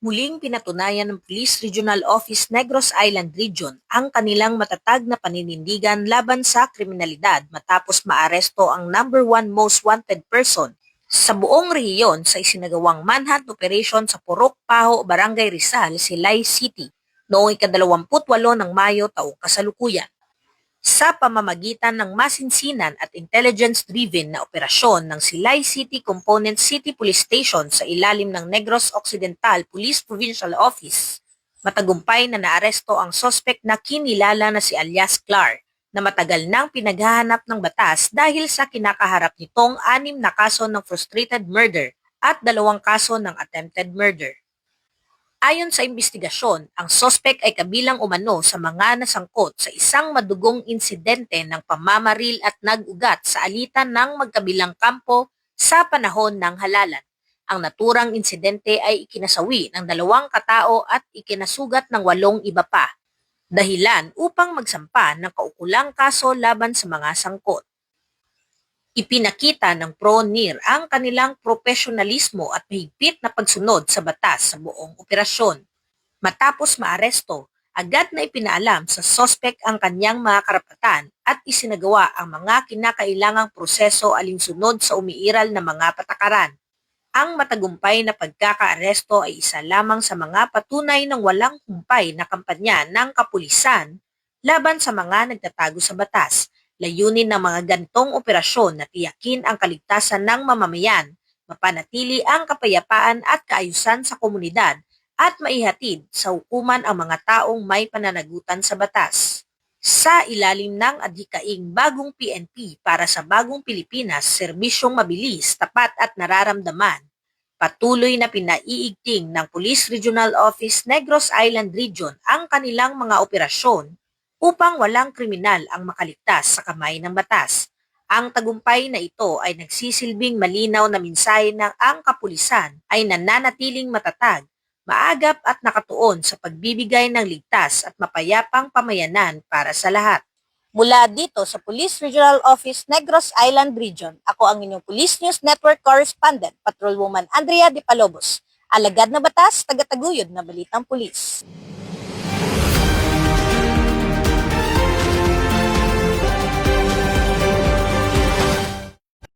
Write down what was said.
Muling pinatunayan ng Police Regional Office Negros Island Region ang kanilang matatag na paninindigan laban sa kriminalidad matapos maaresto ang #1 most wanted person sa buong rehiyon sa isinagawang manhunt operation sa Purok Paho, Barangay Rizal, Silay City noong ika-28 ng Mayo taong kasalukuyan. Sa pamamagitan ng masinsinan at intelligence-driven na operasyon ng Silay City Component City Police Station sa ilalim ng Negros Occidental Police Provincial Office, matagumpay na naaresto ang sospek na kinilala na si alias Clar na matagal nang pinaghahanap ng batas dahil sa kinakaharap nitong 6 na kaso ng frustrated murder at 2 kaso ng attempted murder. Ayon sa investigasyon, ang sospek ay kabilang umano sa mga nasangkot sa isang madugong insidente ng pamamaril at nag-ugat sa alitan ng magkabilang kampo sa panahon ng halalan. Ang naturang insidente ay ikinasawi ng 2 katao at ikinasugat ng 8 iba pa. Dahilan upang magsampa ng kaukulang kaso laban sa mga sangkot. Ipinakita ng Pro-NIR ang kanilang profesionalismo at mahigpit na pagsunod sa batas sa buong operasyon. Matapos maaresto, agad na ipinaalam sa sospek ang kanyang mga karapatan at isinagawa ang mga kinakailangang proseso alinsunod sa umiiral na mga patakaran. Ang matagumpay na pagkakaaresto ay isa lamang sa mga patunay ng walang humpay na kampanya ng kapulisan laban sa mga nagtatago sa batas. Layunin ng mga gantong operasyon na tiyakin ang kaligtasan ng mamamayan, mapanatili ang kapayapaan at kaayusan sa komunidad, at maihatid sa hukuman ang mga taong may pananagutan sa batas. Sa ilalim ng adhikaing Bagong PNP para sa Bagong Pilipinas, serbisyong mabilis, tapat at nararamdaman, patuloy na pinaiigting ng Police Regional Office Negros Island Region ang kanilang mga operasyon upang walang kriminal ang makaligtas sa kamay ng batas. Ang tagumpay na ito ay nagsisilbing malinaw na mensahe ng ang kapulisan ay nananatiling matatag, maagap at nakatuon sa pagbibigay ng ligtas at mapayapang pamayanan para sa lahat. Mula dito sa Police Regional Office Negros Island Region, ako ang inyong Police News Network Correspondent, Patrolwoman Andrea De Palobos. Alagad na batas, tagataguyod na balitang pulis.